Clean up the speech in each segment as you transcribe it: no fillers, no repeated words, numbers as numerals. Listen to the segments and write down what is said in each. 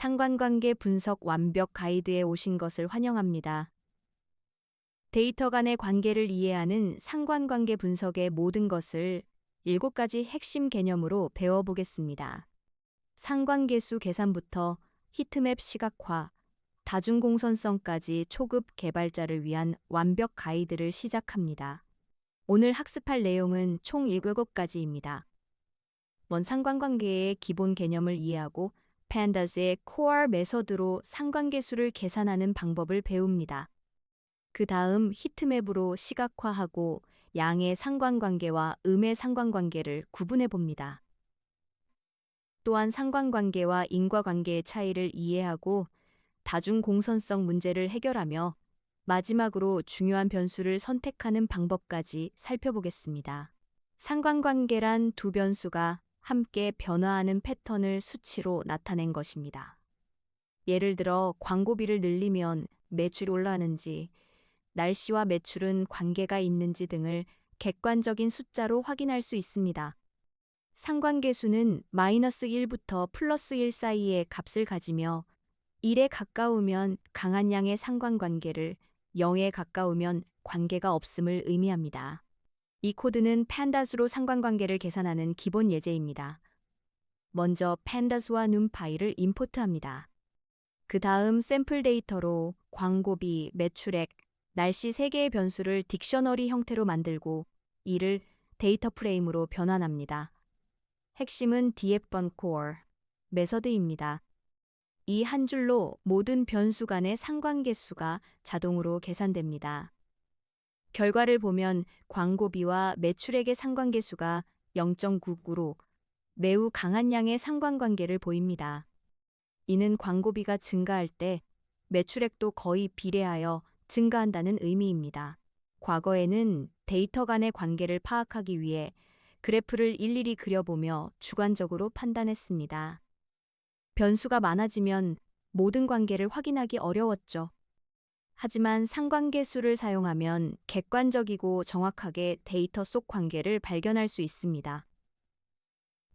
상관관계 분석 완벽 가이드에 오신 것을 환영합니다. 데이터 간의 관계를 이해하는 상관관계 분석의 모든 것을 7가지 핵심 개념으로 배워보겠습니다. 상관계수 계산부터 히트맵 시각화, 다중공선성까지 초급 개발자를 위한 완벽 가이드를 시작합니다. 오늘 학습할 내용은 총 7가지입니다. 먼 상관관계의 기본 개념을 이해하고 Pandas의 Core 메서드로 상관계수를 계산하는 방법을 배웁니다. 그 다음 히트맵으로 시각화하고 양의 상관관계와 음의 상관관계를 구분해 봅니다. 또한 상관관계와 인과관계의 차이를 이해하고 다중공선성 문제를 해결하며 마지막으로 중요한 변수를 선택하는 방법까지 살펴보겠습니다. 상관관계란 두 변수가 함께 변화하는 패턴을 수치로 나타낸 것입니다. 예를 들어 광고비를 늘리면 매출이 올라가는지, 날씨와 매출은 관계가 있는지 등을 객관적인 숫자로 확인할 수 있습니다. 상관계수는 -1부터 +1 사이의 값을 가지며 1에 가까우면 강한 양의 상관관계를 0에 가까우면 관계가 없음을 의미합니다. 이 코드는 판다스로 상관관계를 계산하는 기본 예제입니다. 먼저 판다스와 numPy를 임포트합니다. 그 다음 샘플 데이터로 광고비, 매출액, 날씨 3개의 변수를 딕셔너리 형태로 만들고 이를 데이터 프레임으로 변환합니다. 핵심은 df core 메서드입니다. 이 한 줄로 모든 변수 간의 상관계수가 자동으로 계산됩니다. 결과를 보면 광고비와 매출액의 상관계수가 0.99로 매우 강한 양의 상관관계를 보입니다. 이는 광고비가 증가할 때 매출액도 거의 비례하여 증가한다는 의미입니다. 과거에는 데이터 간의 관계를 파악하기 위해 그래프를 일일이 그려보며 주관적으로 판단했습니다. 변수가 많아지면 모든 관계를 확인하기 어려웠죠. 하지만 상관계수를 사용하면 객관적이고 정확하게 데이터 속 관계를 발견할 수 있습니다.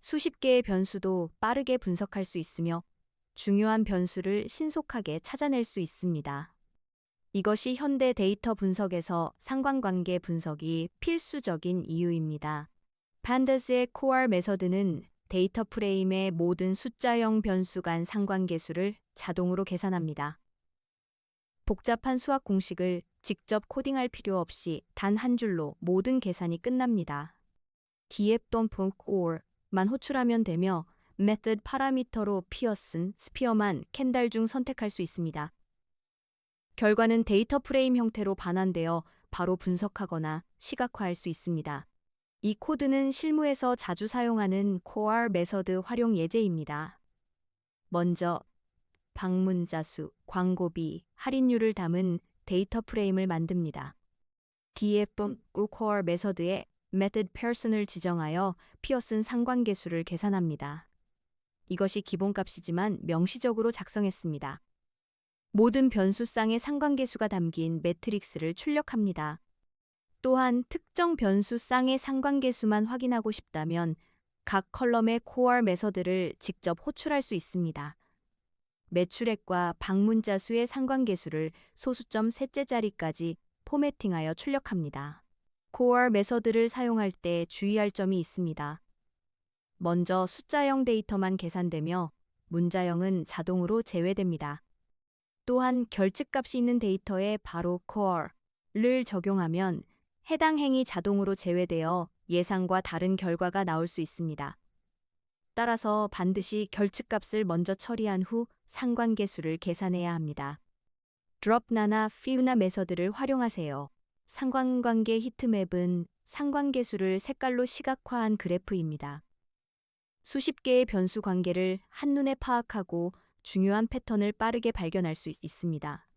수십 개의 변수도 빠르게 분석할 수 있으며 중요한 변수를 신속하게 찾아낼 수 있습니다. 이것이 현대 데이터 분석에서 상관관계 분석이 필수적인 이유입니다. 판다스의 Core 메서드는 데이터 프레임의 모든 숫자형 변수 간 상관계수를 자동으로 계산합니다. 복잡한 수학 공식을 직접 코딩할 필요 없이 단 한 줄로 모든 계산이 끝납니다. df.or만 호출하면 되며 메서드 파라미터로 피어슨, 스피어만, 캔달 중 선택할 수 있습니다. 결과는 데이터 프레임 형태로 반환되어 바로 분석하거나 시각화할 수 있습니다. 이 코드는 실무에서 자주 사용하는 Core 메서드 활용 예제입니다. 먼저 방문자 수, 광고비, 할인율을 담은 데이터 프레임을 만듭니다. df.core 메서드에 method person을 지정하여 피어슨 상관계수를 계산합니다. 이것이 기본값이지만 명시적으로 작성했습니다. 모든 변수쌍의 상관계수가 담긴 매트릭스를 출력합니다. 또한 특정 변수쌍의 상관계수만 확인하고 싶다면 각 컬럼의 Core 메서드를 직접 호출할 수 있습니다. 매출액과 방문자 수의 상관계수를 소수점 셋째 자리까지 포매팅하여 출력합니다. Core 메서드를 사용할 때 주의할 점이 있습니다. 먼저 숫자형 데이터만 계산되며 문자형은 자동으로 제외됩니다. 또한 결측값이 있는 데이터에 바로 core를 적용하면 해당 행이 자동으로 제외되어 예상과 다른 결과가 나올 수 있습니다. 따라서 반드시 결측값을 먼저 처리한 후 상관계수를 계산해야 합니다. drop나나 few나 메서드를 활용하세요. 상관관계 히트맵은 상관계수를 색깔로 시각화한 그래프입니다. 수십 개의 변수 관계를 한눈에 파악하고 중요한 패턴을 빠르게 발견할 수 있습니다.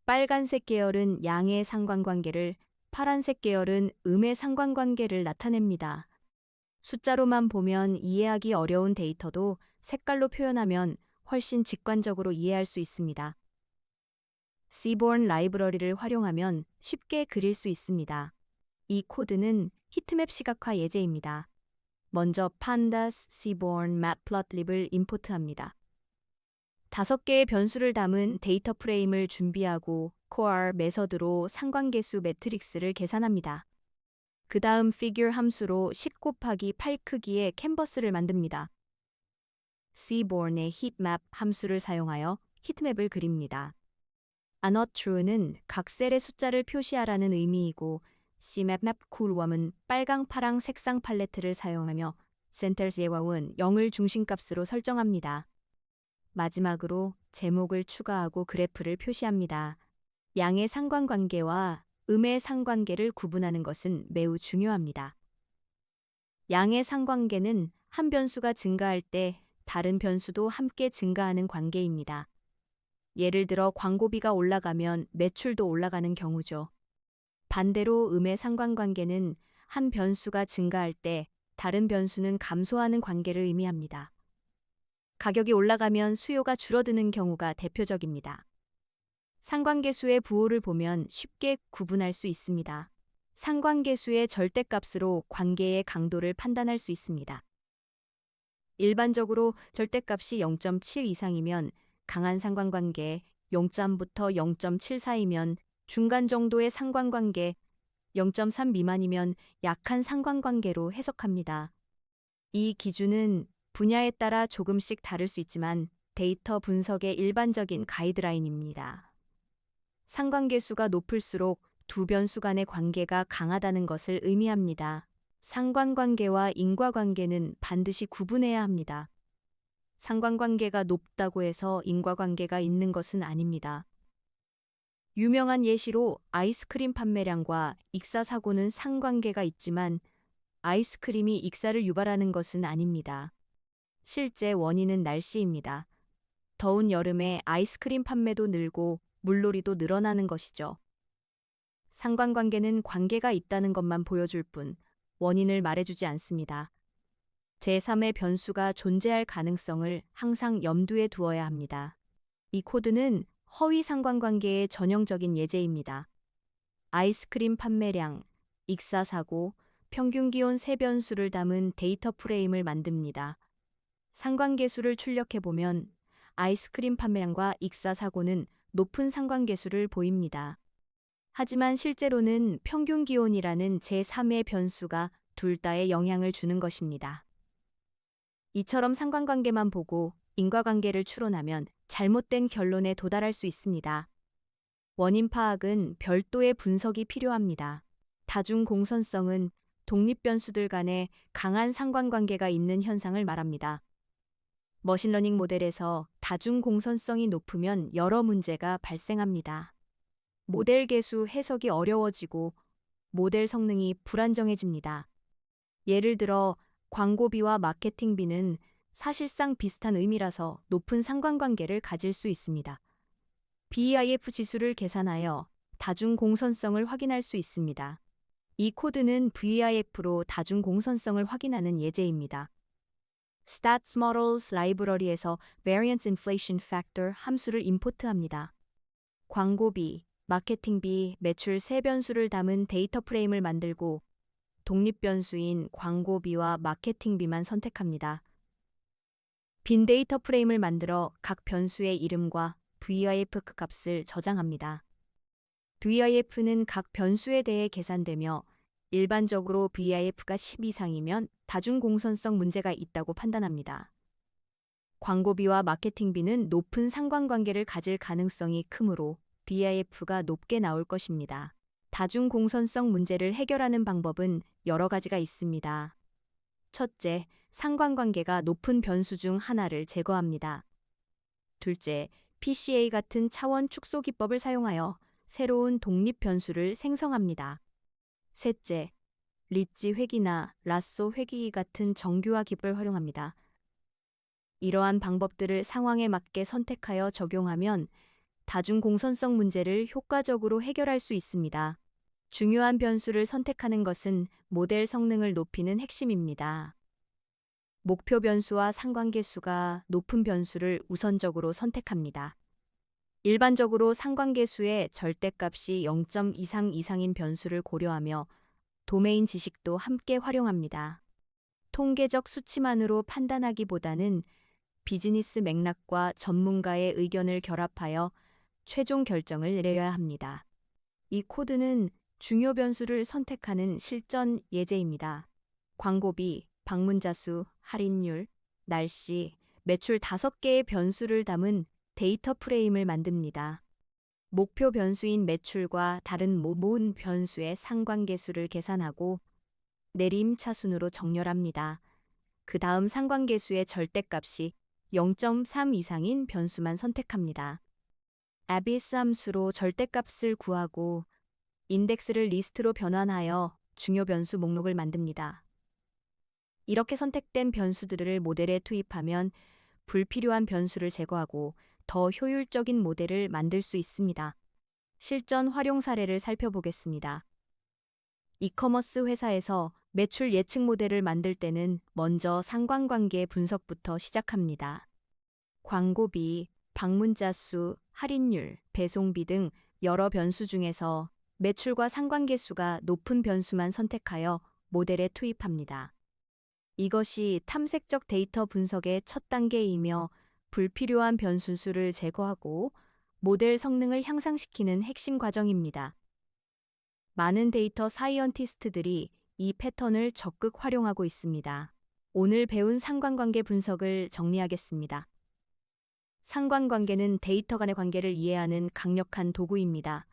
빨간색 계열은 양의 상관관계를, 파란색 계열은 음의 상관관계를 나타냅니다. 숫자로만 보면 이해하기 어려운 데이터도 색깔로 표현하면 훨씬 직관적으로 이해할 수 있습니다. Seaborn 라이브러리를 활용하면 쉽게 그릴 수 있습니다. 이 코드는 히트맵 시각화 예제입니다. 먼저 Pandas Seaborn Matplotlib을 임포트합니다. 5개의 변수를 담은 데이터 프레임을 준비하고 core 메서드로 상관계수 매트릭스를 계산합니다. 그 다음 figure 함수로 10 곱하기 8 크기의 캔버스를 만듭니다. Seaborn의 heatmap 함수를 사용하여 히트맵을 그립니다. anot true는 각 셀의 숫자를 표시하라는 의미이고 cmap coolworm은 빨강 파랑 색상 팔레트를 사용하며 center's 예와은 0을 중심값으로 설정합니다. 마지막으로 제목을 추가하고 그래프를 표시합니다. 양의 상관관계와 음의 상관계를 구분하는 것은 매우 중요합니다. 양의 상관계는 한 변수가 증가할 때 다른 변수도 함께 증가하는 관계입니다. 예를 들어 광고비가 올라가면 매출도 올라가는 경우죠. 반대로 음의 상관관계는 한 변수가 증가할 때 다른 변수는 감소하는 관계를 의미합니다. 가격이 올라가면 수요가 줄어드는 경우가 대표적입니다. 상관계수의 부호를 보면 쉽게 구분할 수 있습니다. 상관계수의 절대값으로 관계의 강도를 판단할 수 있습니다. 일반적으로 절대값이 0.7 이상이면 강한 상관관계, 0.부터 0.7 사이면 중간 정도의 상관관계, 0.3 미만이면 약한 상관관계로 해석합니다. 이 기준은 분야에 따라 조금씩 다를 수 있지만 데이터 분석의 일반적인 가이드라인입니다. 상관계수가 높을수록 두 변수 간의 관계가 강하다는 것을 의미합니다. 상관관계와 인과관계는 반드시 구분해야 합니다. 상관관계가 높다고 해서 인과관계가 있는 것은 아닙니다. 유명한 예시로 아이스크림 판매량과 익사 사고는 상관계가 있지만 아이스크림이 익사를 유발하는 것은 아닙니다. 실제 원인은 날씨입니다. 더운 여름에 아이스크림 판매도 늘고 물놀이도 늘어나는 것이죠. 상관관계는 관계가 있다는 것만 보여줄 뿐 원인을 말해주지 않습니다. 제3의 변수가 존재할 가능성을 항상 염두에 두어야 합니다. 이 코드는 허위 상관관계의 전형적인 예제입니다. 아이스크림 판매량, 익사 사고, 평균 기온 세 변수를 담은 데이터 프레임을 만듭니다. 상관계수를 출력해보면 아이스크림 판매량과 익사 사고는 높은 상관계수를 보입니다. 하지만 실제로는 평균 기온이라는 제3의 변수가 둘 다에 영향을 주는 것입니다. 이처럼 상관관계만 보고 인과관계를 추론하면 잘못된 결론에 도달할 수 있습니다. 원인 파악은 별도의 분석이 필요합니다. 다중공선성은 독립변수들 간에 강한 상관관계가 있는 현상을 말합니다. 머신러닝 모델에서 다중공선성이 높으면 여러 문제가 발생합니다. 모델 계수 해석이 어려워지고 모델 성능이 불안정해집니다. 예를 들어 광고비와 마케팅비는 사실상 비슷한 의미라서 높은 상관관계를 가질 수 있습니다. BEIF 지수를 계산하여 다중공선성을 확인할 수 있습니다. 이 코드는 VIF로 다중공선성을 확인하는 예제입니다. Stats Models 라이브러리에서 Variance Inflation Factor 함수를 임포트합니다. 광고비, 마케팅비, 매출 세 변수를 담은 데이터 프레임을 만들고 독립변수인 광고비와 마케팅비만 선택합니다. 빈 데이터 프레임을 만들어 각 변수의 이름과 VIF 값을 저장합니다. VIF는 각 변수에 대해 계산되며 일반적으로 VIF가 10 이상이면 다중공선성 문제가 있다고 판단합니다. 광고비와 마케팅비는 높은 상관관계를 가질 가능성이 크므로 VIF가 높게 나올 것입니다. 다중공선성 문제를 해결하는 방법은 여러 가지가 있습니다. 첫째, 상관관계가 높은 변수 중 하나를 제거합니다. 둘째, PCA 같은 차원 축소 기법을 사용하여 새로운 독립 변수를 생성합니다. 셋째, 리치 회귀나 라쏘 회귀 같은 정규화 기법을 활용합니다. 이러한 방법들을 상황에 맞게 선택하여 적용하면 다중공선성 문제를 효과적으로 해결할 수 있습니다. 중요한 변수를 선택하는 것은 모델 성능을 높이는 핵심입니다. 목표 변수와 상관계수가 높은 변수를 우선적으로 선택합니다. 일반적으로 상관계수의 절대값이 0.2 이상인 변수를 고려하며 도메인 지식도 함께 활용합니다. 통계적 수치만으로 판단하기보다는 비즈니스 맥락과 전문가의 의견을 결합하여 최종 결정을 내려야 합니다. 이 코드는 중요 변수를 선택하는 실전 예제입니다. 광고비, 방문자 수, 할인율, 날씨, 매출 5개의 변수를 담은 데이터 프레임을 만듭니다. 목표 변수인 매출과 다른 모든 변수의 상관계수를 계산하고 내림차순으로 정렬합니다. 그 다음 상관계수의 절대값이 0.3 이상인 변수만 선택합니다. abyss 함수로 절대값을 구하고 인덱스를 리스트로 변환하여 중요 변수 목록을 만듭니다. 이렇게 선택된 변수들을 모델에 투입하면 불필요한 변수를 제거하고 더 효율적인 모델을 만들 수 있습니다. 실전 활용 사례를 살펴보겠습니다. 이커머스 회사에서 매출 예측 모델을 만들 때는 먼저 상관관계 분석부터 시작합니다. 광고비, 방문자 수, 할인율, 배송비 등 여러 변수 중에서 매출과 상관계수가 높은 변수만 선택하여 모델에 투입합니다. 이것이 탐색적 데이터 분석의 첫 단계이며 불필요한 변수수를 제거하고 모델 성능을 향상시키는 핵심 과정입니다. 많은 데이터 사이언티스트들이 이 패턴을 적극 활용하고 있습니다. 오늘 배운 상관관계 분석을 정리하겠습니다. 상관관계는 데이터 간의 관계를 이해하는 강력한 도구입니다.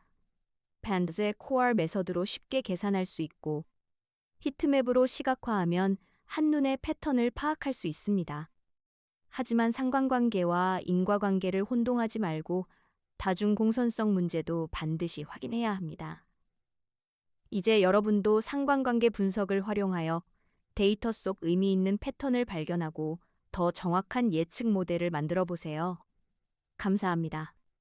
밴드의 코어 메서드로 쉽게 계산할 수 있고 히트맵으로 시각화하면 한눈에 패턴을 파악할 수 있습니다. 하지만 상관관계와 인과관계를 혼동하지 말고 다중 공선성 문제도 반드시 확인해야 합니다. 이제 여러분도 상관관계 분석을 활용하여 데이터 속 의미 있는 패턴을 발견하고 더 정확한 예측 모델을 만들어 보세요. 감사합니다.